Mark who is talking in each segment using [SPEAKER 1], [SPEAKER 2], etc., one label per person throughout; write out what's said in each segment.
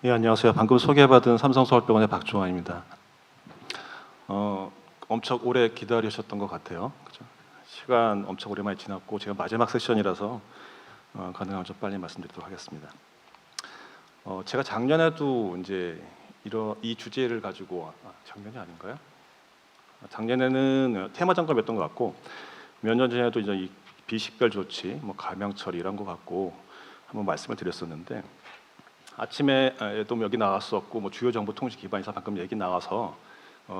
[SPEAKER 1] 예, 안녕하세요. 방금 소개받은 삼성서울병원의 박종환입니다. 엄청 오래 기다리셨던 것 같아요. 그죠? 시간 엄청 오랜만에 지났고 제가 마지막 세션이라서 가능하면 좀 빨리 말씀드리도록 하겠습니다. 제가 작년에도 이제 이 주제를 가지고 작년이 아닌가요? 작년에는 테마 점검이었던 것 같고 몇 년 전에도 이제 이 비식별 조치, 뭐 감염 처리 이런 거 갖고 한번 말씀을 드렸었는데. 아침에도 여기 나왔었고 뭐 주요 정보 통신 기반에서 방금 얘기 나와서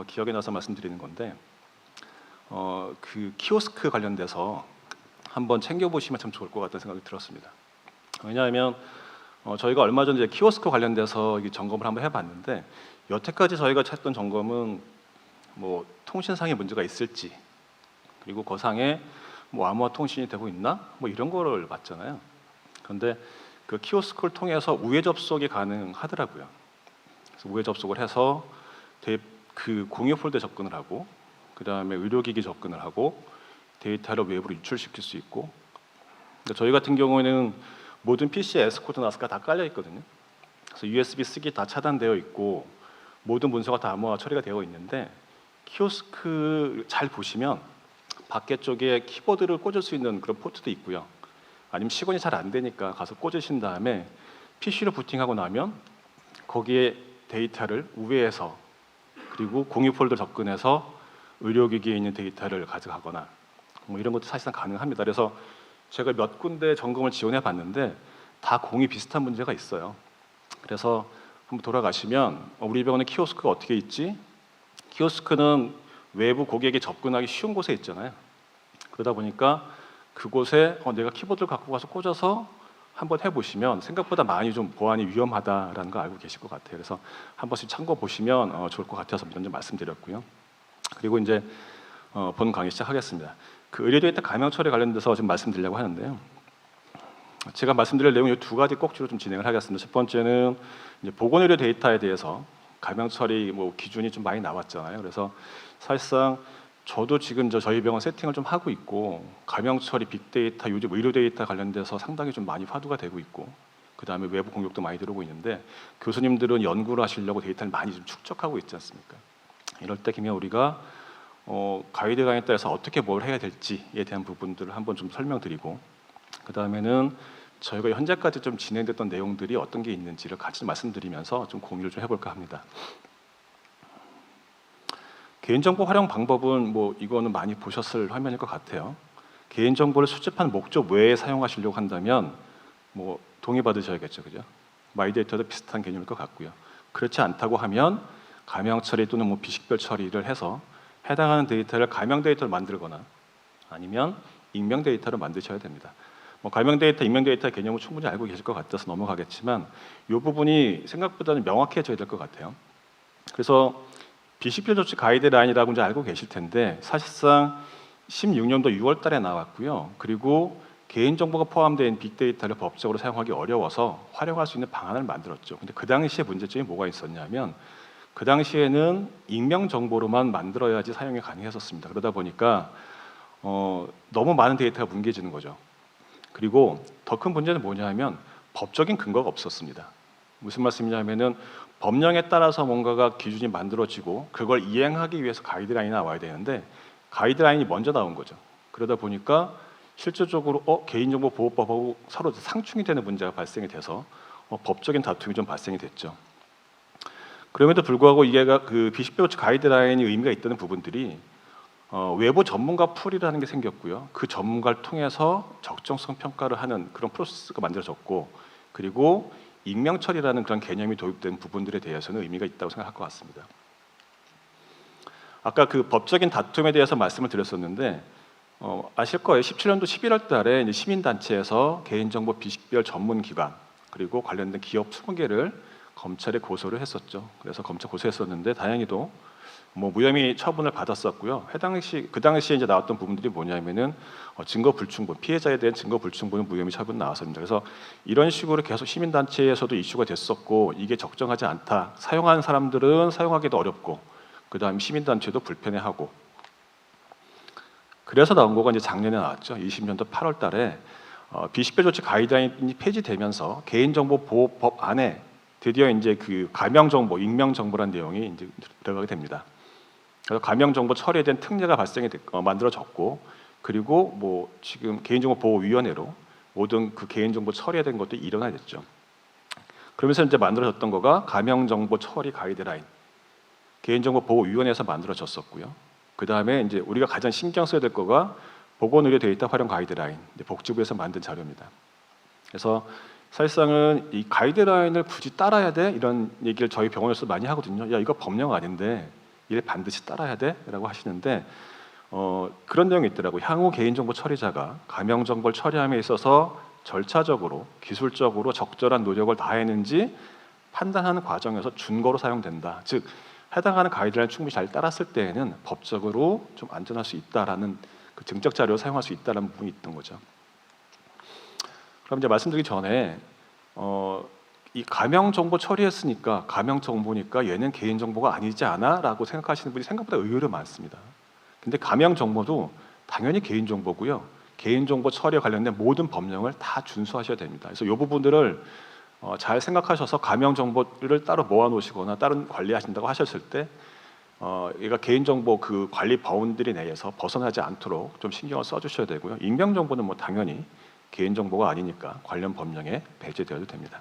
[SPEAKER 1] 기억이 나서 말씀드리는 건데 그 키오스크 관련돼서 한번 챙겨보시면 참 좋을 것 같다는 생각이 들었습니다. 왜냐하면 저희가 얼마 전에 키오스크 관련돼서 점검을 한번 해봤는데 여태까지 저희가 찾던 점검은 뭐 통신상의 문제가 있을지 그리고 거상에 뭐 암호화 통신이 되고 있나 뭐 이런 거를 봤잖아요. 그런데 그 키오스크를 통해서 우회 접속이 가능하더라고요. 그래서 우회 접속을 해서 그 공유 폴더에 접근을 하고 그 다음에 의료기기 접근을 하고 데이터를 외부로 유출시킬 수 있고. 그러니까 저희 같은 경우에는 모든 PC에 S코드 나스가 다 깔려 있거든요. 그래서 USB 쓰기 다 차단되어 있고 모든 문서가 다 암호화 처리가 되어 있는데 키오스크 잘 보시면 밖에 쪽에 키보드를 꽂을 수 있는 그런 포트도 있고요. 아니면 시공이 잘 안 되니까 가서 꽂으신 다음에 PC를 부팅하고 나면 거기에 데이터를 우회해서 그리고 공유 폴더 접근해서 의료기기에 있는 데이터를 가져가거나 뭐 이런 것도 사실상 가능합니다. 그래서 제가 몇 군데 점검을 지원해 봤는데 다 공이 비슷한 문제가 있어요. 그래서 한번 돌아가시면 우리 병원의 키오스크가 어떻게 있지? 키오스크는 외부 고객이 접근하기 쉬운 곳에 있잖아요. 그러다 보니까 그곳에 내가 키보드를 갖고 가서 꽂아서 한번 해보시면 생각보다 많이 좀 보안이 위험하다라는 거 알고 계실 것 같아요. 그래서 한 번씩 참고 보시면 좋을 것 같아서 먼저 말씀드렸고요. 그리고 이제 본 강의 시작하겠습니다. 그 의료 데이터 감염 처리 관련돼서 좀 말씀드리려고 하는데요. 제가 말씀드릴 내용 이 두 가지 꼭지로 좀 진행을 하겠습니다. 첫 번째는 이제 보건의료 데이터에 대해서 감염 처리 뭐 기준이 좀 많이 나왔잖아요. 그래서 사실상 저도 지금 저희 병원 세팅을 좀 하고 있고 감염 처리 빅데이터 요즘 의료 데이터 관련돼서 상당히 좀 많이 화두가 되고 있고 그 다음에 외부 공격도 많이 들어오고 있는데 교수님들은 연구를 하시려고 데이터를 많이 좀 축적하고 있지 않습니까? 이럴 때 그냥 우리가 가이드라인에 따라서 어떻게 뭘 해야 될지에 대한 부분들을 한번 좀 설명드리고 그 다음에는 저희가 현재까지 좀 진행됐던 내용들이 어떤 게 있는지를 같이 말씀드리면서 좀 공유를 좀 해볼까 합니다. 개인정보 활용 방법은 뭐 이거는 많이 보셨을 화면일 것 같아요. 개인정보를 수집한 목적 외에 사용하시려고 한다면 뭐 동의받으셔야겠죠, 그죠? 마이데이터도 비슷한 개념일 것 같고요. 그렇지 않다고 하면 감염 처리 또는 뭐 비식별 처리를 해서 해당하는 데이터를 감염 데이터로 만들거나 아니면 익명 데이터로 만드셔야 됩니다. 뭐 감염 데이터, 익명 데이터 개념을 충분히 알고 계실 것 같아서 넘어가겠지만 이 부분이 생각보다는 명확해져야 될 것 같아요. 그래서 비식별 조치 가이드라인이라고 이제 알고 계실 텐데 사실상 16년도 6월 달에 나왔고요. 그리고 개인정보가 포함된 빅데이터를 법적으로 사용하기 어려워서 활용할 수 있는 방안을 만들었죠. 근데 그 당시에 문제점이 뭐가 있었냐면 그 당시에는 익명 정보로만 만들어야지 사용이 가능했었습니다. 그러다 보니까 너무 많은 데이터가 뭉개지는 거죠. 그리고 더 큰 문제는 뭐냐면 법적인 근거가 없었습니다. 무슨 말씀이냐면은 법령에 따라서 뭔가가 기준이 만들어지고 그걸 이행하기 위해서 가이드라인이 나와야 되는데 가이드라인이 먼저 나온 거죠. 그러다 보니까 실질적으로 개인정보보호법하고 서로 상충이 되는 문제가 발생이 돼서 법적인 다툼이 좀 발생이 됐죠. 그럼에도 불구하고 이게 그 비식별 조치 가이드라인이 의미가 있다는 부분들이 외부 전문가 풀이라는 게 생겼고요. 그 전문가를 통해서 적정성 평가를 하는 그런 프로세스가 만들어졌고 그리고 익명 처리라는 그런 개념이 도입된 부분들에 대해서는 의미가 있다고 생각할 것 같습니다. 아까 그 법적인 다툼에 대해서 말씀을 드렸었는데 아실 거예요. 17년도 11월 달에 이제 시민단체에서 개인정보 비식별 전문기관 그리고 관련된 기업 20개를 검찰에 고소를 했었죠. 그래서 검찰 고소했었는데 다행히도 뭐 무혐의 처분을 받았었고요. 그 당시에 이제 나왔던 부분들이 뭐냐면은 증거 불충분, 피해자에 대한 증거 불충분은 무혐의 처분 나왔습니다. 그래서 이런 식으로 계속 시민단체에서도 이슈가 됐었고 이게 적정하지 않다. 사용하는 사람들은 사용하기도 어렵고 그다음 시민단체도 불편해하고 그래서 나온 거가 이제 작년에 나왔죠. 20년도 8월 달에 비식별 조치 가이드라인이 폐지되면서 개인정보보호법 안에 드디어 이제 그 가명 정보, 익명 정보란 내용이 이제 들어가게 됩니다. 그래서 가명 정보 처리에 대한 특례가 만들어졌고, 그리고 뭐 지금 개인정보보호위원회로 모든 그 개인정보 처리에 대한 것도 일어나게 됐죠. 그러면서 이제 만들어졌던 거가 가명정보 처리 가이드라인, 개인정보보호위원회에서 만들어졌었고요. 그 다음에 이제 우리가 가장 신경 써야 될 거가 보건의료 데이터 활용 가이드라인, 복지부에서 만든 자료입니다. 그래서 사실상은 이 가이드라인을 굳이 따라야 돼? 이런 얘기를 저희 병원에서 많이 하거든요. 야, 이거 법령 아닌데 이를 반드시 따라야 돼? 라고 하시는데 그런 내용이 있더라고요. 향후 개인정보 처리자가 가명정보를 처리함에 있어서 절차적으로, 기술적으로 적절한 노력을 다했는지 판단하는 과정에서 준거로 사용된다. 즉 해당하는 가이드라인을 충분히 잘 따랐을 때에는 법적으로 좀 안전할 수 있다라는 그 증적 자료를 사용할 수 있다는 부분이 있던 거죠. 그럼 이제 말씀드리기 전에 이 가명 정보 처리했으니까 가명 정보니까 얘는 개인 정보가 아니지 않아라고 생각하시는 분이 생각보다 의외로 많습니다. 근데 가명 정보도 당연히 개인 정보고요. 개인 정보 처리에 관련된 모든 법령을 다 준수하셔야 됩니다. 그래서 이 부분들을 잘 생각하셔서 가명 정보를 따로 모아 놓으시거나 다른 관리하신다고 하셨을 때 얘가 개인 정보 그 관리 바운드리 내에서 벗어나지 않도록 좀 신경을 써주셔야 되고요. 익명 정보는 뭐 당연히 개인 정보가 아니니까 관련 법령에 배제되어도 됩니다.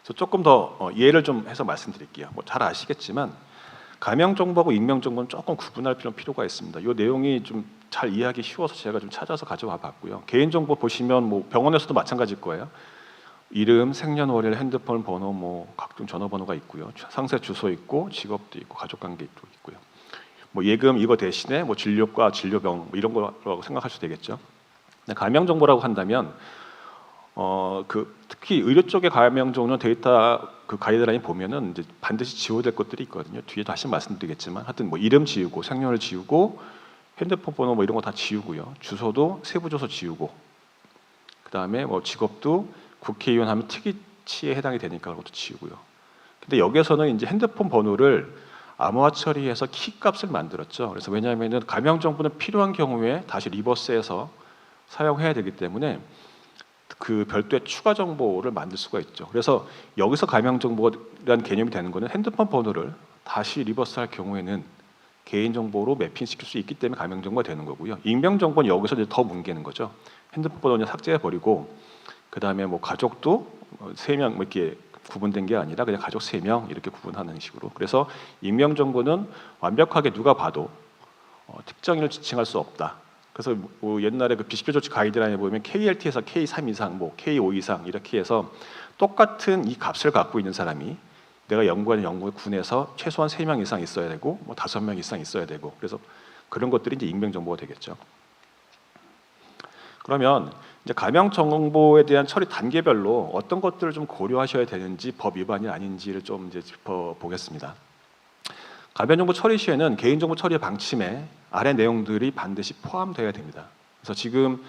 [SPEAKER 1] 그래서 조금 더 이해를 좀 해서 말씀드릴게요. 뭐 잘 아시겠지만 가명 정보하고 익명 정보는 조금 구분할 필요가 있습니다. 이 내용이 좀 잘 이해하기 쉬워서 제가 좀 찾아서 가져와 봤고요. 개인 정보 보시면 뭐 병원에서도 마찬가지일 거예요. 이름, 생년월일, 핸드폰 번호, 뭐 각종 전화번호가 있고요. 상세 주소 있고, 직업도 있고, 가족관계도 있고요. 뭐 예금 이거 대신에 뭐 진료과, 진료병 뭐 이런 거라고 생각하셔도 되겠죠. 가명 정보라고 한다면 특히 의료 쪽의 가명 정보는 데이터 그 가이드라인 보면은 이제 반드시 지워야 될 것들이 있거든요. 뒤에 다시 말씀드리겠지만 하여튼 뭐 이름 지우고, 생년을 지우고, 핸드폰 번호 뭐 이런 거 다 지우고요. 주소도 세부 주소 지우고, 그 다음에 뭐 직업도 국회의원 하면 특이치에 해당이 되니까 그것도 지우고요. 근데 여기에서는 이제 핸드폰 번호를 암호화 처리해서 키 값을 만들었죠. 그래서 왜냐하면은 가명 정보는 필요한 경우에 다시 리버스해서 사용해야 되기 때문에 그 별도의 추가 정보를 만들 수가 있죠. 그래서 여기서 가명 정보라는 개념이 되는 거는 핸드폰 번호를 다시 리버스할 경우에는 개인 정보로 매핑시킬 수 있기 때문에 가명 정보가 되는 거고요. 익명 정보는 여기서 이제 더 뭉개는 거죠. 핸드폰 번호는 삭제해 버리고, 그 다음에 뭐 가족도 3명 뭐 이렇게 구분된 게 아니라 그냥 가족 3명 이렇게 구분하는 식으로. 그래서 익명 정보는 완벽하게 누가 봐도 특정인을 지칭할 수 없다. 그래서 뭐 옛날에 그 비식별 조치 가이드라인에 보면 KLT에서 K3 이상, 뭐 K5 이상 이렇게 해서 똑같은 이 값을 갖고 있는 사람이 내가 연구하는 연구군에서 최소한 3명 이상 있어야 되고, 뭐 5명 이상 있어야 되고, 그래서 그런 것들이 이제 익명 정보가 되겠죠. 그러면 이제 가명 정보에 대한 처리 단계별로 어떤 것들을 좀 고려하셔야 되는지, 법 위반이 아닌지를 좀 이제 짚어보겠습니다. 가명 정보 처리 시에는 개인정보 처리의 방침에 아래 내용들이 반드시 포함되어야 됩니다. 그래서 지금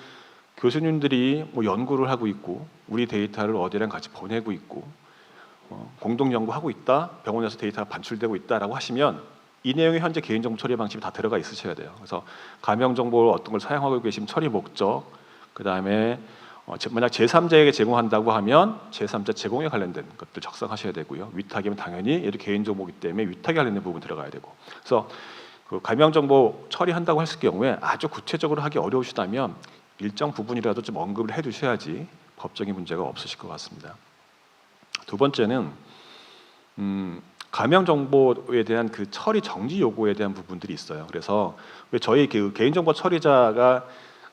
[SPEAKER 1] 교수님들이 뭐 연구를 하고 있고, 우리 데이터를 어디랑 같이 보내고 있고, 공동 연구하고 있다, 병원에서 데이터가 반출되고 있다라고 하시면 이 내용이 현재 개인정보 처리 방침이 다 들어가 있으셔야 돼요. 그래서 가명 정보를 어떤 걸 사용하고 계시면 처리 목적, 그 다음에 만약 제3자에게 제공한다고 하면 제3자 제공에 관련된 것들 작성하셔야 되고요. 위탁이면 당연히 얘도 개인정보이기 때문에 위탁에 관련된 부분 들어가야 되고. 그래서 그 가명 정보 처리한다고 했을 경우에 아주 구체적으로 하기 어려우시다면 일정 부분이라도 좀 언급을 해두셔야지 법적인 문제가 없으실 것 같습니다. 두 번째는 가명 정보에 대한 그 처리 정지 요구에 대한 부분들이 있어요. 그래서 왜 저희 그 개인정보 처리자가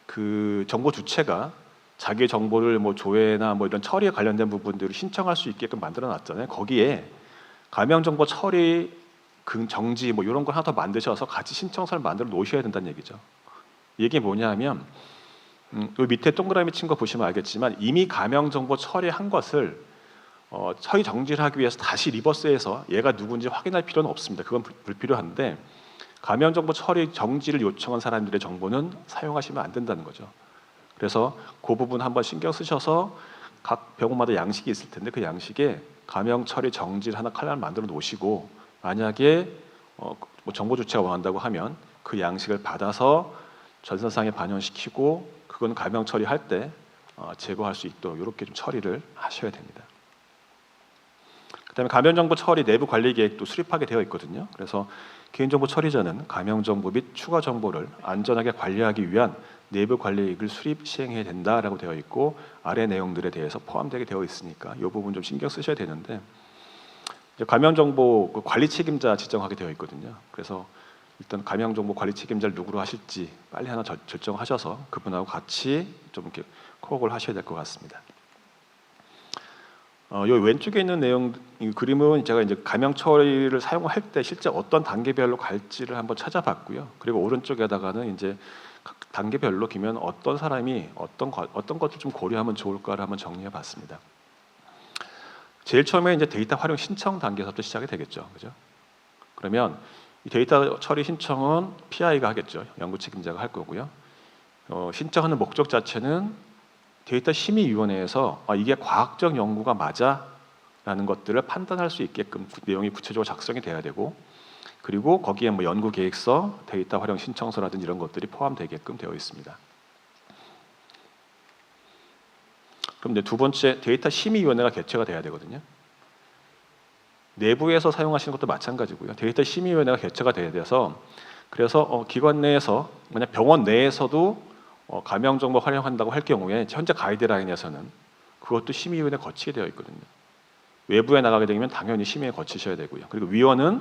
[SPEAKER 1] 그 정보 주체가 자기 정보를 뭐 조회나 뭐 이런 처리에 관련된 부분들을 신청할 수 있게끔 만들어 놨잖아요. 거기에 가명 정보 처리 그 정지 뭐 이런 걸 하나 더 만드셔서 같이 신청서를 만들어 놓으셔야 된다는 얘기죠. 이게 뭐냐면 그 밑에 동그라미 친 거 보시면 알겠지만 이미 가명 정보 처리한 것을 처리 정지를 하기 위해서 다시 리버스해서 얘가 누군지 확인할 필요는 없습니다. 그건 불필요한데 가명 정보 처리 정지를 요청한 사람들의 정보는 사용하시면 안 된다는 거죠. 그래서 그 부분 한번 신경 쓰셔서 각 병원마다 양식이 있을 텐데 그 양식에 가명 처리 정지를 하나 칼럼을 만들어 놓으시고, 만약에 뭐 정보 주체가 원한다고 하면 그 양식을 받아서 전산상에 반영시키고 그건 가명 처리할 때 제거할 수 있도록 이렇게 좀 처리를 하셔야 됩니다. 그다음에 가명정보 처리 내부 관리 계획도 수립하게 되어 있거든요. 그래서 개인정보 처리자는 가명정보 및 추가 정보를 안전하게 관리하기 위한 내부 관리 계획을 수립 시행해야 된다라고 되어 있고 아래 내용들에 대해서 포함되게 되어 있으니까 이 부분 좀 신경 쓰셔야 되는데 이제 가명정보 그 관리 책임자 지정하게 되어 있거든요. 그래서 일단 가명정보 관리 책임자를 누구로 하실지 빨리 하나 결정하셔서 그분하고 같이 좀 이렇게 코업을 하셔야 될 것 같습니다. 요 왼쪽에 있는 내용 이 그림은 제가 이제 가명 처리를 사용할 때 실제 어떤 단계별로 갈지를 한번 찾아봤고요. 그리고 오른쪽에다가는 이제 각 단계별로 기면 어떤 사람이 어떤 것을 좀 고려하면 좋을까를 한번 정리해봤습니다. 제일 처음에 이제 데이터 활용 신청 단계에서부터 시작이 되겠죠, 그죠? 그러면 이 데이터 처리 신청은 PI가 하겠죠, 연구 책임자가 할 거고요. 신청하는 목적 자체는 데이터 심의위원회에서 이게 과학적 연구가 맞아라는 것들을 판단할 수 있게끔 내용이 구체적으로 작성이 돼야 되고 그리고 거기에 뭐 연구 계획서, 데이터 활용 신청서라든지 이런 것들이 포함되게끔 되어 있습니다. 그럼 이제 두 번째 데이터 심의위원회가 개최가 돼야 되거든요. 내부에서 사용하시는 것도 마찬가지고요. 데이터 심의위원회가 개최가 돼야 돼서 그래서 기관 내에서 만약 병원 내에서도 가명정보 활용한다고 할 경우에 현재 가이드라인에서는 그것도 심의위원회 거치게 되어 있거든요. 외부에 나가게 되면 당연히 심의에 거치셔야 되고요. 그리고 위원은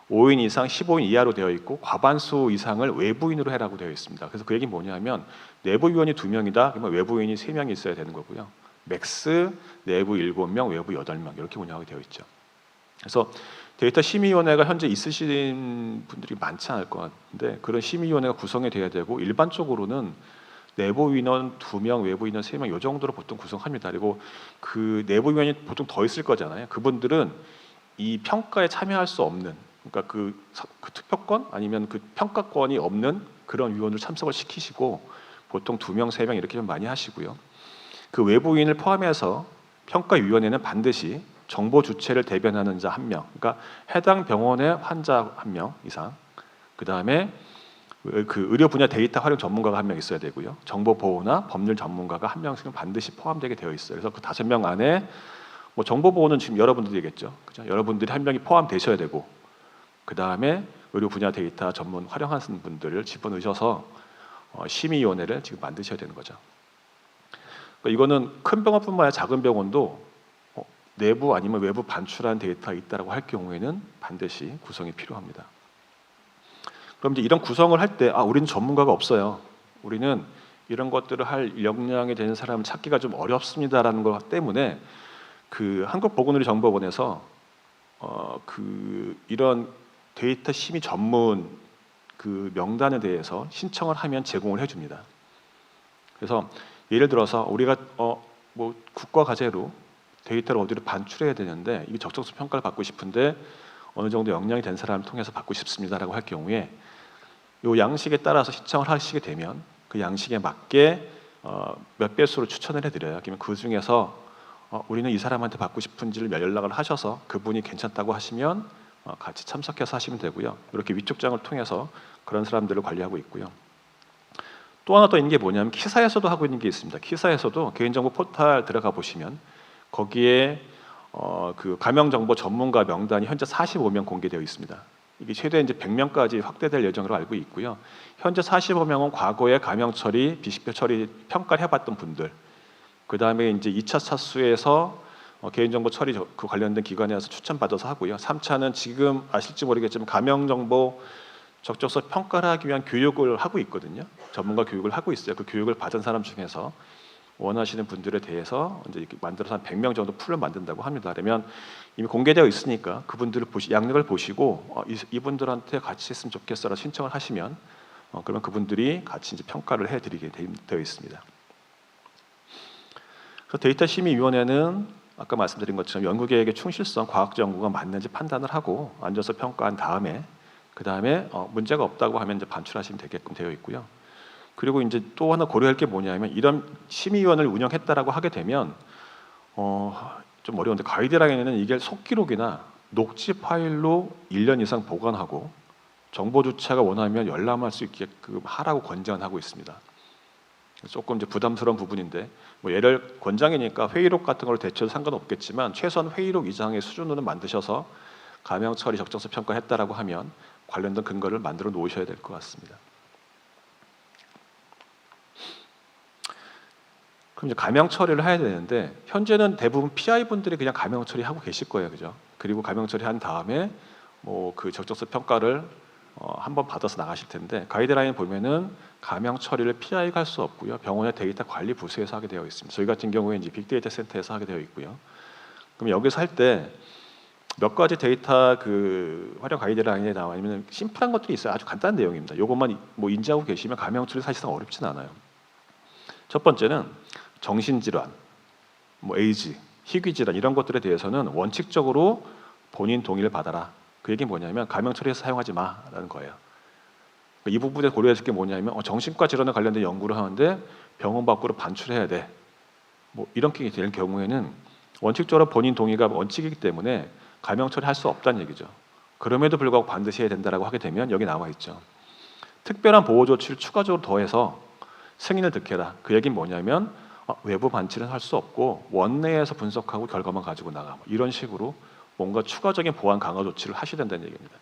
[SPEAKER 1] 5인 이상 15인 이하로 되어 있고 과반수 이상을 외부인으로 해라고 되어 있습니다. 그래서 그 얘기는 뭐냐면 내부위원이 2명이다. 그러면 외부인이 3명이 있어야 되는 거고요. 맥스 내부 7명, 외부 8명 이렇게 운영하게 되어 있죠. 그래서 데이터 심의위원회가 현재 있으신 분들이 많지 않을 것 같은데 그런 심의위원회가 구성이 돼야 되고 일반적으로는 내부 인원 2명, 외부 인원 3명 이 정도로 보통 구성합니다. 그리고 그 내부 위원이 보통 더 있을 거잖아요. 그분들은 이 평가에 참여할 수 없는 그러니까 그 투표권 아니면 그 평가권이 없는 그런 위원을 참석을 시키시고 보통 2명, 3명 이렇게 좀 많이 하시고요. 그 외부인을 포함해서 평가위원회는 반드시 정보 주체를 대변하는 자 1명, 그러니까 해당 병원의 환자 1명 이상, 그 다음에 그 의료 분야 데이터 활용 전문가가 1명 있어야 되고요. 정보 보호나 법률 전문가가 1명씩은 반드시 포함되게 되어 있어요. 그래서 그 5명 안에 뭐 정보 보호는 지금 여러분들이겠죠, 그죠? 여러분들이 1명이 포함되셔야 되고, 그 다음에 의료 분야 데이터 전문 활용하시는 분들을 집어넣으셔서 심의위원회를 지금 만드셔야 되는 거죠. 그러니까 이거는 큰 병원뿐만 아니라 작은 병원도 내부 아니면 외부 반출한 데이터가 있다라고 할 경우에는 반드시 구성이 필요합니다. 그럼 이제 이런 구성을 할 때 우리는 전문가가 없어요. 우리는 이런 것들을 할 역량이 되는 사람을 찾기가 좀 어렵습니다라는 것 때문에 그 한국보건의료정보원에서 이런 데이터 심의 전문 그 명단에 대해서 신청을 하면 제공을 해줍니다. 그래서 예를 들어서 우리가 뭐 국가 과제로 데이터를 어디로 반출해야 되는데 이게 적정성 평가를 받고 싶은데 어느 정도 역량이 된 사람을 통해서 받고 싶습니다라고 할 경우에 이 양식에 따라서 신청을 하시게 되면 그 양식에 맞게 몇 배수로 추천을 해드려요. 그러면 그 중에서 우리는 이 사람한테 받고 싶은지를 연락을 하셔서 그분이 괜찮다고 하시면 같이 참석해서 하시면 되고요. 이렇게 위촉장을 통해서 그런 사람들을 관리하고 있고요. 또 하나 더 있는 게 뭐냐면 키사에서도 하고 있는 게 있습니다. 키사에서도 개인정보 포털 들어가 보시면 거기에 그 가명정보 전문가 명단이 현재 45명 공개되어 있습니다. 이게 최대 이제 100명까지 확대될 예정으로 알고 있고요. 현재 45명은 과거에 가명 처리, 비식별 처리 평가를 해봤던 분들, 그 다음에 이제 2차 차수에서 개인정보 처리 그 관련된 기관에서 추천받아서 하고요. 3차는 지금 아실지 모르겠지만 가명정보 적적성 평가를 하기 위한 교육을 하고 있거든요. 전문가 교육을 하고 있어요. 그 교육을 받은 사람 중에서 원하시는 분들에 대해서 이제 이렇게 만들어서 한 100명 정도 풀을 만든다고 합니다. 그러면 이미 공개되어 있으니까 그분들을 양력을 보시고 이분들한테 같이 했으면 좋겠어라 신청을 하시면 그러면 그분들이 같이 이제 평가를 해드리게 되어 있습니다. 그래서 데이터 심의위원회는 아까 말씀드린 것처럼 연구계획의 충실성, 과학적 연구가 맞는지 판단을 하고 앉아서 평가한 다음에 그 다음에 문제가 없다고 하면 이제 반출하시면 되게끔 되어 있고요. 그리고 이제 또 하나 고려할 게 뭐냐면 이런 심의위원을 운영했다라고 하게 되면 좀 어려운데 가이드라인에는 이게 속기록이나 녹취 파일로 1년 이상 보관하고 정보 주체가 원하면 열람할 수 있게끔 하라고 권장하고 있습니다. 조금 이제 부담스러운 부분인데 뭐 예를 권장이니까 회의록 같은 걸 대체해도 상관없겠지만 최소한 회의록 이상의 수준으로 만드셔서 감형 처리 적정성 평가했다라고 하면 관련된 근거를 만들어 놓으셔야 될 것 같습니다. 그럼 이제 감형 처리를 해야 되는데 현재는 대부분 PI 분들이 그냥 감형 처리하고 계실 거예요, 그죠? 그리고 감형 처리한 다음에 뭐 그 적정성 평가를 한번 받아서 나가실 텐데 가이드라인 보면은 감형 처리를 PI가 할 수 없고요. 병원의 데이터 관리 부서에서 하게 되어 있습니다. 저희 같은 경우에 이제 빅데이터 센터에서 하게 되어 있고요. 그럼 여기서 할 때 몇 가지 데이터 그 활용 가이드라인에 나와 있는 심플한 것들이 있어요. 아주 간단한 내용입니다. 이것만 뭐 인지하고 계시면 감형 처리 사실상 어렵진 않아요. 첫 번째는 정신질환, 뭐 에이즈, 희귀질환 이런 것들에 대해서는 원칙적으로 본인 동의를 받아라. 그 얘기는 뭐냐면 감형 처리해서 사용하지 마라는 거예요. 이 부분에 고려해야 될 게 뭐냐면 정신과 질환에 관련된 연구를 하는데 병원 밖으로 반출해야 돼. 뭐 이런 게 될 경우에는 원칙적으로 본인 동의가 원칙이기 때문에 감형 처리할 수 없다는 얘기죠. 그럼에도 불구하고 반드시 해야 된다라고 하게 되면 여기 나와 있죠. 특별한 보호 조치를 추가적으로 더해서 승인을 득해라. 그 얘기는 뭐냐면 외부 반출은 할 수 없고 원내에서 분석하고 결과만 가지고 나가. 뭐 이런 식으로 뭔가 추가적인 보안 강화 조치를 하셔야 된다는 얘기입니다.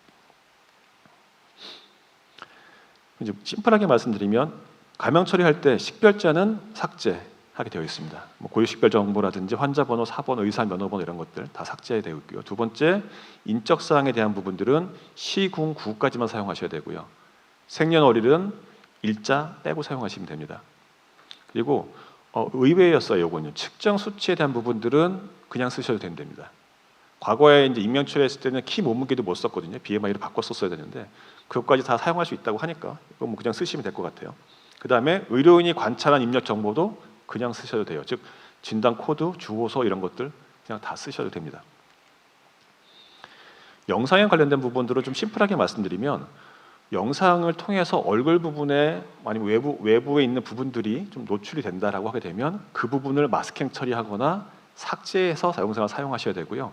[SPEAKER 1] 이제 심플하게 말씀드리면 감형 처리할 때 식별자는 삭제하게 되어 있습니다. 뭐 고유 식별 정보라든지 환자 번호, 사번, 의사 면허번호 이런 것들 다 삭제되어 있고요. 두 번째, 인적 사항에 대한 부분들은 시, 궁, 구까지만 사용하셔야 되고요. 생년월일은 일자 빼고 사용하시면 됩니다. 그리고 의외였어요. 이거는 측정 수치에 대한 부분들은 그냥 쓰셔도 된답니다. 과거에 이제 익명 처리했을 때는 키 몸무게도 못 썼거든요. BMI를 바꿨었어야 되는데 그것까지 다 사용할 수 있다고 하니까 이거 뭐 그냥 쓰시면 될 것 같아요. 그 다음에 의료인이 관찰한 입력 정보도 그냥 쓰셔도 돼요. 즉 진단 코드, 주소서 이런 것들 그냥 다 쓰셔도 됩니다. 영상에 관련된 부분들을 좀 심플하게 말씀드리면 영상을 통해서 얼굴 부분에 아니면 외부에 있는 부분들이 좀 노출이 된다라고 하게 되면 그 부분을 마스킹 처리하거나 삭제해서 영상을 사용하셔야 되고요.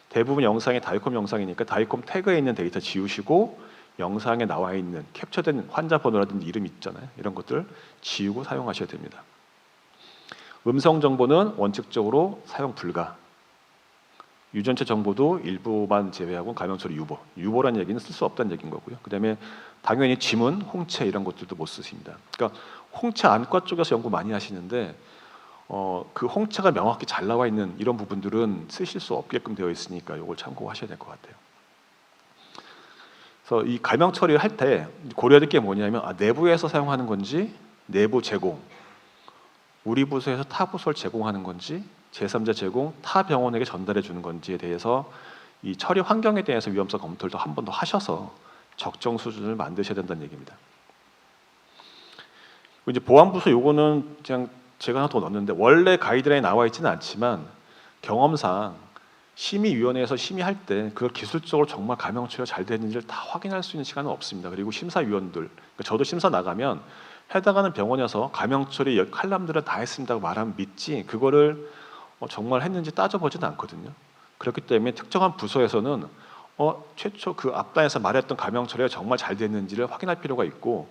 [SPEAKER 1] 대부분 영상이 다이콤 영상이니까 다이콤 태그에 있는 데이터 지우시고 영상에 나와 있는 캡처된 환자 번호라든지 이름 있잖아요. 이런 것들 지우고 사용하셔야 됩니다. 음성 정보는 원칙적으로 사용 불가. 유전체 정보도 일부만 제외하고 감형 처리 유보. 유보란 얘기는 쓸 수 없다는 얘기인 거고요. 그다음에 당연히 지문, 홍채 이런 것들도 못 쓰십니다. 그러니까 홍채 안과 쪽에서 연구 많이 하시는데 그 홍채가 명확히 잘 나와 있는 이런 부분들은 쓰실 수 없게끔 되어 있으니까 이걸 참고하셔야 될 것 같아요. 그래서 이 감형 처리를 할 때 고려해야 될 게 뭐냐면 내부에서 사용하는 건지 내부 제공, 우리 부서에서 타 부서를 제공하는 건지 제3자 제공, 타 병원에게 전달해 주는 건지에 대해서 이 처리 환경에 대해서 위험성 검토를 더 한 번 더 하셔서 적정 수준을 만드셔야 된다는 얘기입니다. 이제 보안부서 요거는 그냥 제가 하나 더 넣었는데 원래 가이드라인에 나와 있지는 않지만 경험상 심의위원회에서 심의할 때 그걸 기술적으로 정말 감형 처리가 잘 되는지를 다 확인할 수 있는 시간은 없습니다. 그리고 심사위원들, 그러니까 저도 심사 나가면 해당하는 병원에서 감형 처리 칼럼들은 다 했습니다고 말하면 믿지 그거를 정말 했는지 따져보지는 않거든요. 그렇기 때문에 특정한 부서에서는 최초 그 앞단에서 말했던 감형 처리가 정말 잘 됐는지를 확인할 필요가 있고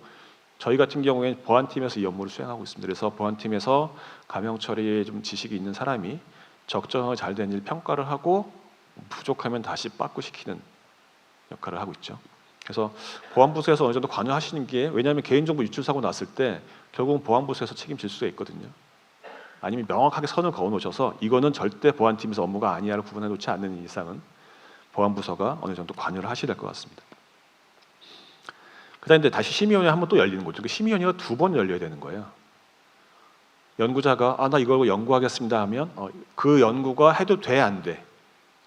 [SPEAKER 1] 저희 같은 경우에 보안팀에서 이 업무를 수행하고 있습니다. 그래서 보안팀에서 감형 처리에 좀 지식이 있는 사람이 적정하게 잘 되는지 평가를 하고 부족하면 다시 빠꾸시키는 역할을 하고 있죠. 그래서 보안부서에서 어느 정도 관여하시는 게 왜냐하면 개인정보 유출 사고 났을 때 결국은 보안부서에서 책임질 수가 있거든요. 아니면 명확하게 선을 그어놓으셔서 이거는 절대 보안팀에서 업무가 아니야를 구분해 놓지 않는 이상은 보안부서가 어느 정도 관여를 하셔야 될 것 같습니다. 그다음에 다시 심의위원회 한번 또 열리는 거죠. 그 심의위원회가 2번 열려야 되는 거예요. 연구자가 나 이걸 연구하겠습니다 하면 그 연구가 해도 돼 안 돼?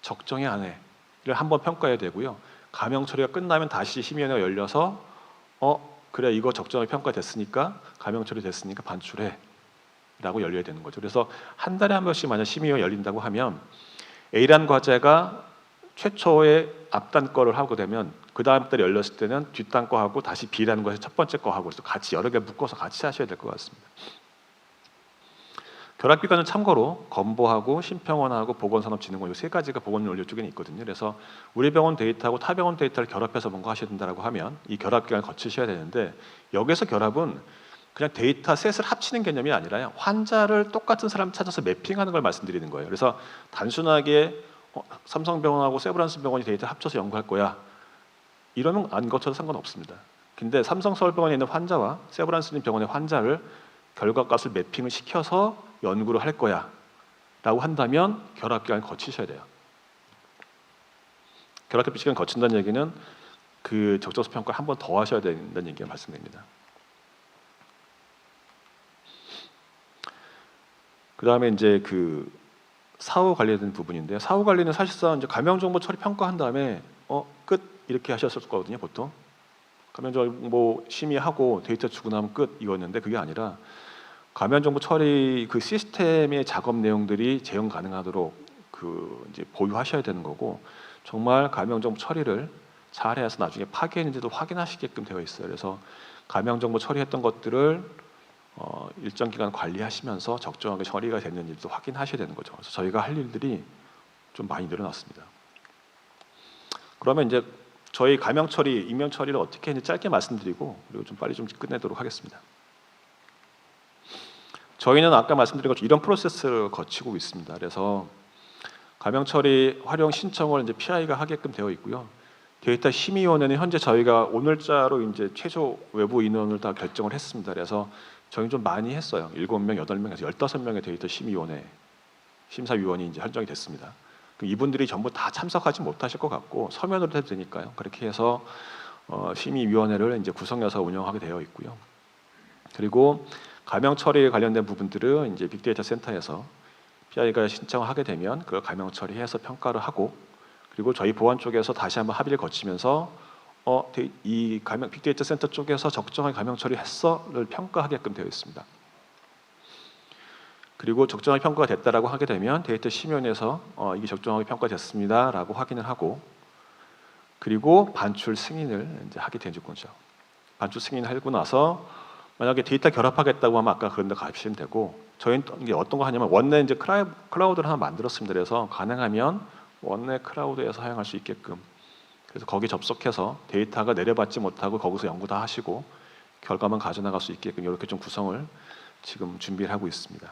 [SPEAKER 1] 적정해 안 해?를 한번 평가해야 되고요. 감형 처리가 끝나면 다시 심의위원회가 열려서 그래 이거 적정하게 평가됐으니까 감형 처리 됐으니까 반출해 라고 열려야 되는 거죠. 그래서 한 달에 한 번씩 만약 심의위가 열린다고 하면 A란 과제가 최초의 앞단 거를 하고 되면 그 다음 달에 열렸을 때는 뒷단 거 하고 다시 B라는 것에 첫 번째 거 하고 그래서 같이 여러 개 묶어서 같이 하셔야 될 것 같습니다. 결합기관은 참고로 건보하고 심평원하고 보건산업진흥원 이 세 가지가 보건연료 쪽에 있거든요. 그래서 우리 병원 데이터하고 타 병원 데이터를 결합해서 뭔가 하셔야 된다고 하면 이 결합기관을 거치셔야 되는데 여기서 결합은 그냥 데이터 셋을 합치는 개념이 아니라요. 환자를 똑같은 사람 찾아서 매핑하는 걸 말씀드리는 거예요. 그래서 단순하게 삼성병원하고 세브란스병원이 데이터를 합쳐서 연구할 거야. 이러면 안 거쳐도 상관없습니다. 근데 삼성서울병원에 있는 환자와 세브란스 병원의 환자를 결과값을 매핑을 시켜서 연구를 할 거야 라고 한다면 결합기간을 거치셔야 돼요. 결합기간을 거친다는 얘기는 그 적정성 평가를 한 번 더 하셔야 된다는 얘기가 말씀드립니다. 그 다음에 이제 그 사후 관리된 부분인데요. 사후 관리는 사실상 이제 감염 정보 처리 평가한 다음에 끝 이렇게 하셨을 거거든요. 보통 감염 정보 심의하고 데이터 주고 나면 끝 이거였는데 그게 아니라 감염 정보 처리 그 시스템의 작업 내용들이 재현 가능하도록 그 이제 보유하셔야 되는 거고 정말 감염 정보 처리를 잘해서 나중에 파괴했는지도 확인하시게끔 되어 있어요. 그래서 감염 정보 처리했던 것들을 일정 기간 관리하시면서 적정하게 처리가 됐는지도 확인하셔야 되는 거죠. 그래서 저희가 할 일들이 좀 많이 늘어났습니다. 그러면 이제 저희 감염 처리, 익명 처리를 어떻게 했는지 짧게 말씀드리고 그리고 좀 빨리 좀 끝내도록 하겠습니다. 저희는 아까 말씀드린 것처럼 이런 프로세스를 거치고 있습니다. 그래서 감염 처리 활용 신청을 이제 PI가 하게끔 되어 있고요. 데이터 심의위원회는 현재 저희가 오늘자로 이제 최소 외부 인원을 다 결정을 했습니다. 그래서 저희 좀 많이 했어요. 7명, 8명에서 15명의 데이터 심의위원회 심사위원이 이제 설정이 됐습니다. 이분들이 전부 다 참석하지 못하실 것 같고 서면으로 해도 되니까요. 그렇게 해서 심의위원회를 이제 구성해서 운영하게 되어 있고요. 그리고 감염 처리에 관련된 부분들은 이제 빅데이터 센터에서 PI가 신청을 하게 되면 그걸 감염 처리해서 평가를 하고 그리고 저희 보안 쪽에서 다시 한번 합의를 거치면서 이 감염 빅데이터 센터 쪽에서 적정하게 감염 처리했어를 평가하게끔 되어 있습니다. 그리고 적정하게 평가가 됐다라고 하게 되면 데이터 심의원에서 이게 적정하게 평가됐습니다라고 확인을 하고 그리고 반출 승인을 이제 하게 되는 거죠. 반출 승인을 하고 나서 만약에 데이터 결합하겠다고 하면 아까 그런 데 가시면 되고 저희는 이게 어떤 거 하냐면 원내 이제 클라우드를 하나 만들었습니다. 그래서 가능하면 원내 클라우드에서 사용할 수 있게끔 그래서 거기 접속해서 데이터가 내려받지 못하고 거기서 연구 다 하시고 결과만 가져나갈 수 있게끔 이렇게 좀 구성을 지금 준비를 하고 있습니다.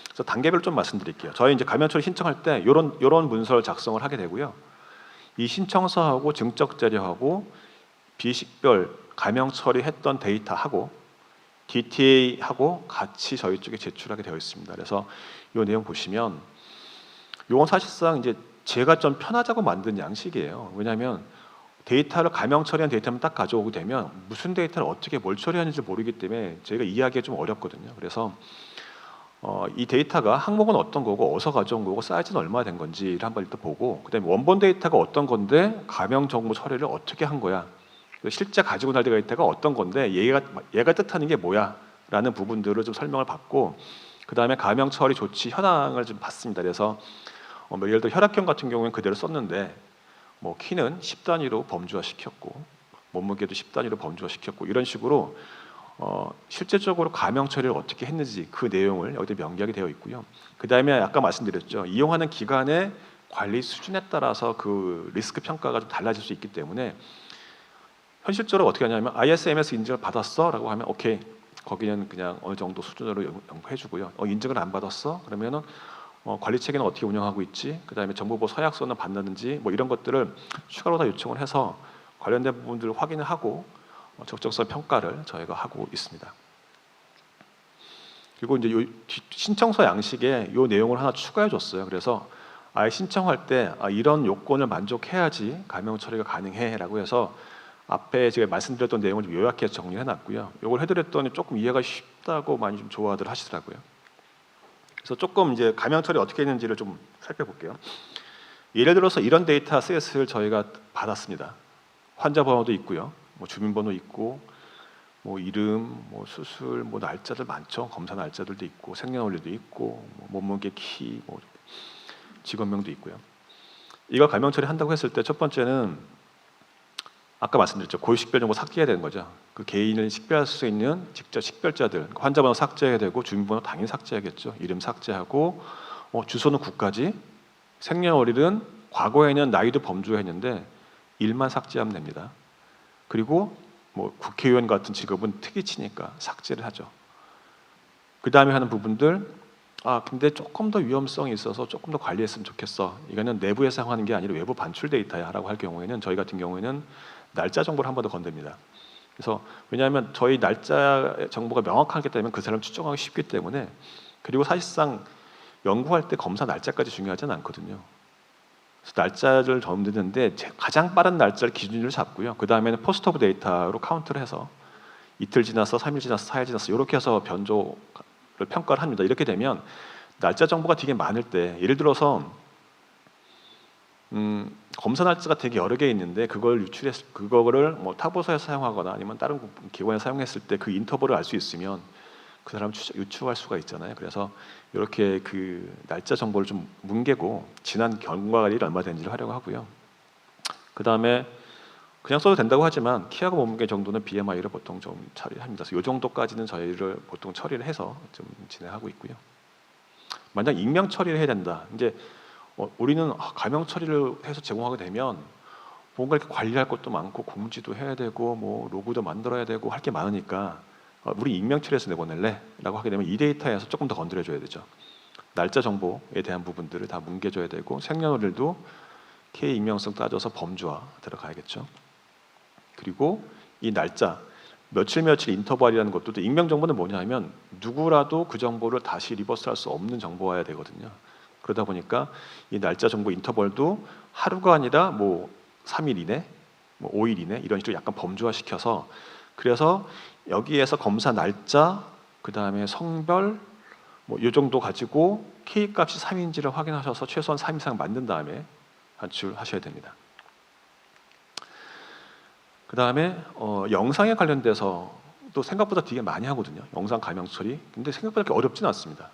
[SPEAKER 1] 그래서 단계별로 좀 말씀드릴게요. 저희 이제 감염 처리 신청할 때 이런 문서를 작성을 하게 되고요. 이 신청서하고 증적 자료하고 비식별 감염 처리했던 데이터하고 DTA하고 같이 저희 쪽에 제출하게 되어 있습니다. 그래서 이 내용 보시면 이건 사실상 이제 제가 좀 편하자고 만든 양식이에요. 왜냐하면 데이터를 감염 처리한 데이터만 딱 가져오게 되면 무슨 데이터를 어떻게 뭘 처리하는지 모르기 때문에 저희가 이해하기가 좀 어렵거든요. 그래서 이 데이터가 항목은 어떤 거고 어디서 가져온 거고 사이즈는 얼마 된 건지를 한번 일단 보고 그다음에 원본 데이터가 어떤 건데 감염 정보 처리를 어떻게 한 거야 실제 가지고 날 데이터가 어떤 건데 얘가 뜻하는 게 뭐야 라는 부분들을 좀 설명을 받고 그 다음에 감염 처리 조치 현황을 좀 봤습니다. 그래서 예를 들어 혈압형 같은 경우는 그대로 썼는데 키는 10단위로 범주화 시켰고 몸무게도 10단위로 범주화 시켰고 이런 식으로 실제적으로 감염 처리를 어떻게 했는지 그 내용을 여기 명기하게 되어 있고요. 그 다음에 아까 말씀드렸죠. 이용하는 기관의 관리 수준에 따라서 그 리스크 평가가 좀 달라질 수 있기 때문에 현실적으로 어떻게 하냐면 ISMS 인증을 받았어? 라고 하면 오케이 거기는 그냥 어느 정도 수준으로 연구해주고요. 인증을 안 받았어? 그러면은 관리 체계는 어떻게 운영하고 있지? 그 다음에 정보보호 서약서는 받는지 이런 것들을 추가로 다 요청을 해서 관련된 부분들을 확인을 하고 적정성 평가를 저희가 하고 있습니다. 그리고 이제 요 신청서 양식에 이 내용을 하나 추가해 줬어요. 그래서 아예 신청할 때 이런 요건을 만족해야지 감염 처리가 가능해라고 해서 앞에 제가 말씀드렸던 내용을 좀 요약해서 정리해 놨고요. 이걸 해드렸더니 조금 이해가 쉽다고 많이 좀 좋아들 하시더라고요. 그래서 조금 이제 감염 처리 어떻게 했는지를 좀 살펴볼게요. 예를 들어서 이런 데이터셋을 저희가 받았습니다. 환자 번호도 있고요, 주민번호 있고, 이름, 수술, 날짜들 많죠. 검사 날짜들도 있고, 생년월일도 있고, 몸무게, 키, 직업명도 있고요. 이걸 감염 처리한다고 했을 때 첫 번째는 아까 말씀드렸죠. 고유식별 정보 삭제해야 되는 거죠. 그 개인을 식별할 수 있는 직접 식별자들, 환자번호 삭제해야 되고 주민번호 당연히 삭제해야겠죠. 이름 삭제하고 주소는 국가지, 생년월일은 과거에는 나이도 범주화했는데 일만 삭제하면 됩니다. 그리고 뭐 국회의원 같은 직업은 특이치니까 삭제를 하죠. 그 다음에 하는 부분들, 근데 조금 더 위험성이 있어서 조금 더 관리했으면 좋겠어. 이거는 내부에서 사용하는 게 아니라 외부 반출 데이터야라고 할 경우에는 저희 같은 경우에는 날짜 정보를 한 번 더 건듭니다. 그래서 왜냐하면 저희 날짜 정보가 명확하기 때문에 그 사람 추정하기 쉽기 때문에, 그리고 사실상 연구할 때 검사 날짜까지 중요하지는 않거든요. 그래서 날짜를 정드는데 가장 빠른 날짜를 기준으로 잡고요. 그 다음에는 포스트 오브 데이터로 카운트를 해서 이틀 지나서 3일 지나서 4일 지나서 이렇게 해서 변조를 평가를 합니다. 이렇게 되면 날짜 정보가 되게 많을 때, 예를 들어서 검사 날짜가 되게 여러 개 있는데 그거를 뭐 타보서에서 사용하거나 아니면 다른 기관에서 사용했을 때 그 인터벌을 알 수 있으면 그 사람 유추할 수가 있잖아요. 그래서 이렇게 그 날짜 정보를 좀 뭉개고 지난 경과 관리를 얼마 된지를 하려고 하고요. 그 다음에 그냥 써도 된다고 하지만 키하고 몸무게 정도는 BMI를 보통 좀 처리합니다. 그래서 이 정도까지는 저희를 보통 처리를 해서 좀 진행하고 있고요. 만약 익명 처리를 해야 된다. 이제 우리는 가명 처리를 해서 제공하게 되면 뭔가 이렇게 관리할 것도 많고 공지도 해야 되고 뭐 로그도 만들어야 되고 할 게 많으니까 우리 익명 처리해서 내보낼래?라고 하게 되면 이 데이터에서 조금 더 건드려줘야 되죠. 날짜 정보에 대한 부분들을 다 뭉개줘야 되고 생년월일도 K 익명성 따져서 범주화 들어가야겠죠. 그리고 이 날짜 며칠 인터벌이라는 것도 익명 정보는 뭐냐면 누구라도 그 정보를 다시 리버스할 수 없는 정보여야 되거든요. 그러다 보니까 이 날짜 정보 인터벌도 하루가 아니라 뭐 3일 이내, 뭐 5일 이내 이런 식으로 약간 범주화시켜서, 그래서 여기에서 검사 날짜, 그 다음에 성별 뭐 이 정도 가지고 K 값이 3인지를 확인하셔서 최소한 3 이상 만든 다음에 반출하셔야 됩니다. 그 다음에 영상에 관련돼서 또 생각보다 되게 많이 하거든요. 영상 가명 처리. 근데 생각보다 그렇게 어렵지는 않습니다.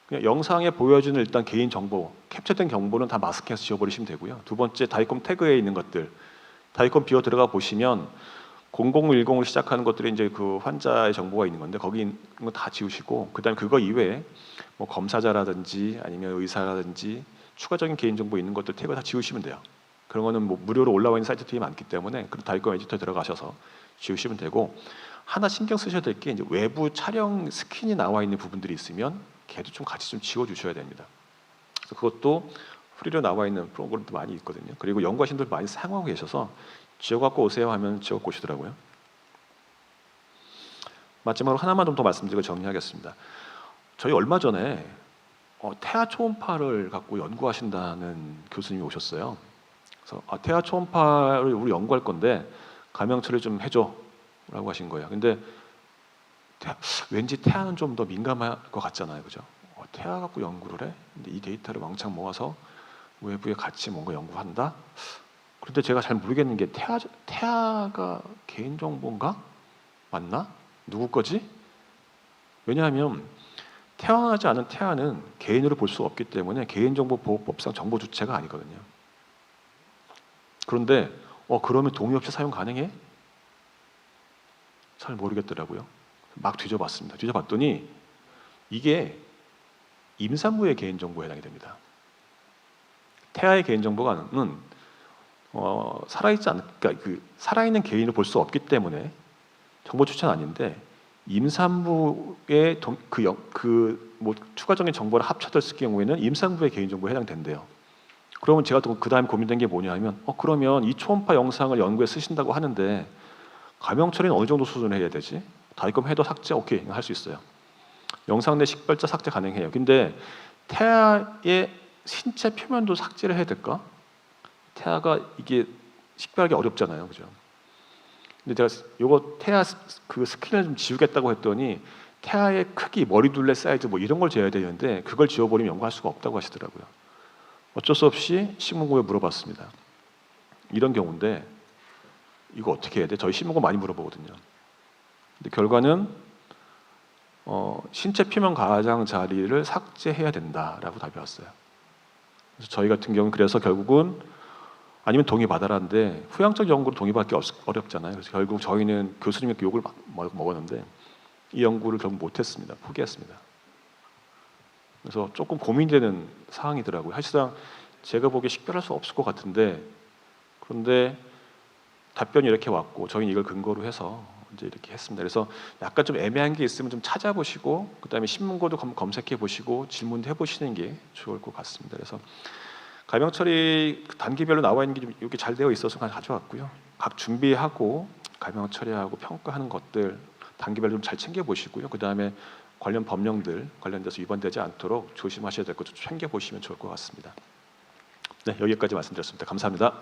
[SPEAKER 1] 그냥 영상에 보여주는 일단 개인 정보, 캡처된 정보는 다 마스크해서 지워버리시면 되고요. 두 번째, 다이콤 태그에 있는 것들, 다이콤 비어 들어가 보시면 0010을 시작하는 것들이 이제 그 환자의 정보가 있는 건데 거기 있는 거 다 지우시고, 그다음에 그거 이외에 뭐 검사자라든지 아니면 의사라든지 추가적인 개인 정보 있는 것들 태그 다 지우시면 돼요. 그런 거는 뭐 무료로 올라와 있는 사이트 되게 많기 때문에 그 다이콤 에디터 들어가셔서 지우시면 되고, 하나 신경 쓰셔야 될 게 이제 외부 촬영 스킨이 나와 있는 부분들이 있으면 걔도 좀 같이 좀 지워 주셔야 됩니다. 그래서 그것도 프리로 나와 있는 프로그램도 많이 있거든요. 그리고 연구하신 분들 많이 사용하고 계셔서 지워 갖고 오세요 하면 지워 갖고 오시더라고요. 마지막으로 하나만 좀 더 말씀드리고 정리하겠습니다. 저희 얼마 전에 태아 초음파를 갖고 연구하신다는 교수님이 오셨어요. 그래서 태아 초음파를 우리 연구할 건데 가명 처리 좀 해줘라고 하신 거예요. 근데 왠지 태아는 좀 더 민감할 것 같잖아요, 그죠? 태아 갖고 연구를 해? 근데 이 데이터를 왕창 모아서 외부에 같이 뭔가 연구한다? 그런데 제가 잘 모르겠는 게 태아가 개인 정보인가? 맞나? 누구 거지? 왜냐하면 태어나지 않은 태아는 개인으로 볼 수 없기 때문에 개인정보보호법상 정보 주체가 아니거든요. 그런데 그러면 동의 없이 사용 가능해? 잘 모르겠더라고요. 막 뒤져봤습니다. 뒤져봤더니 이게 임산부의 개인정보에 해당이 됩니다. 태아의 개인정보는 그러니까 살아있는 개인을 볼 수 없기 때문에 정보 주체는 아닌데, 임산부의 뭐 추가적인 정보를 합쳐졌을 경우에는 임산부의 개인정보에 해당된대요. 그러면 제가 또 그 다음에 고민된 게 뭐냐 하면 그러면 이 초음파 영상을 연구에 쓰신다고 하는데 가명 처리는 어느 정도 수준을 해야 되지? 다이컴 해도 삭제 오케이 할 수 있어요. 영상 내 식별자 삭제 가능해요. 근데 태아의 신체 표면도 삭제를 해야 될까? 태아가 이게 식별하기 어렵잖아요, 그죠? 근데 제가 요거 태아 그 스킨을 좀 지우겠다고 했더니 태아의 크기, 머리둘레 사이즈 뭐 이런 걸 재야 되는데 그걸 지워버리면 연구할 수가 없다고 하시더라고요. 어쩔 수 없이 신문고에 물어봤습니다. 이런 경우인데 이거 어떻게 해야 돼? 저희 신문고 많이 물어보거든요. 근데 결과는 신체 표면 가장자리를 삭제해야 된다라고 답이 왔어요. 그래서 저희 같은 경우는 그래서 결국은 아니면 동의받아라는데 후향적 연구로 동의받기 어렵잖아요. 그래서 결국 저희는 교수님의 욕을 막 먹었는데 이 연구를 결국 못했습니다. 포기했습니다. 그래서 조금 고민되는 상황이더라고요. 사실상 제가 보기에 식별할 수 없을 것 같은데, 그런데 답변이 이렇게 왔고 저희는 이걸 근거로 해서 이제 이렇게 했습니다. 그래서 약간 좀 애매한 게 있으면 좀 찾아보시고 그다음에 신문고도 검색해 보시고 질문도 해보시는 게 좋을 것 같습니다. 그래서 가명 처리 단계별로 나와 있는 게 좀 이렇게 잘 되어 있어서 가져왔고요. 각 준비하고 가명 처리하고 평가하는 것들 단계별로 좀 잘 챙겨 보시고요. 그다음에 관련 법령들 관련돼서 위반되지 않도록 조심하셔야 될 것도 챙겨 보시면 좋을 것 같습니다. 네, 여기까지 말씀드렸습니다. 감사합니다.